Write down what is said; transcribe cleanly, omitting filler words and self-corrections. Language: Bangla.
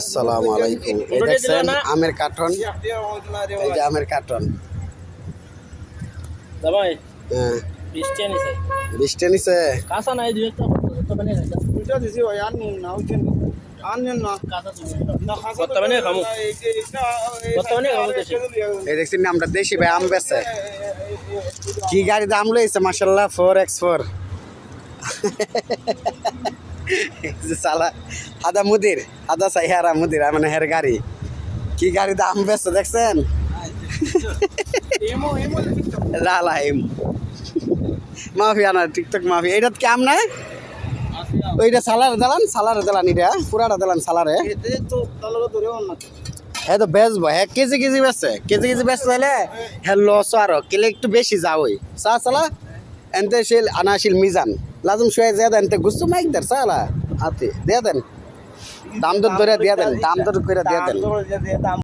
আসসালামু আলাইকুম। এই দেখছেন আমের কার্টন, এই যে আমের কার্টন। জামাই হ্যাঁ, 20 টা নিছে বৃষ্টি নিছে। কাঁচা নাই দুই একটা তো মানে খাইতা দুইটা দিছি ভাই আনুন না ওইছেন আনেন না কাঁচা তুমি না খাসা বর্তমানে খামু বর্তমানে খামু দেশে এই দেখছেন না আমরা দেশি ভাই আম বেচে কি গাড়ি দাম লইছে মাশাআল্লাহ 4x4 যে সালা আদা মুদির আদা সাইহারা মুদির মানে হের গাড়ি কি গাড়ি দাম বেচে দেখছেন এমো এমো লালা এম মাফিয়া না টিকটক মাফি এটা কি আম না ওইটা সালারে দালান এটা পুরাটা দালান সালারে এতে তো তালগা ধরেও না হ্যাঁ তো বেচবো হ্যাঁ কেজি বেচছে কেজি বেচতে হলে হ্যাঁ লস আরো কিলে একটু বেশি যাওই সালা এনতে শিল আনাশিল মিজান লাজম শুয়ে যায় এনতে গুস্তু মাইক দের সালা আতে দিয়ে দেন দাম দর ধরে দিয়ে দেন দাম দর করে দিয়ে দেন দাম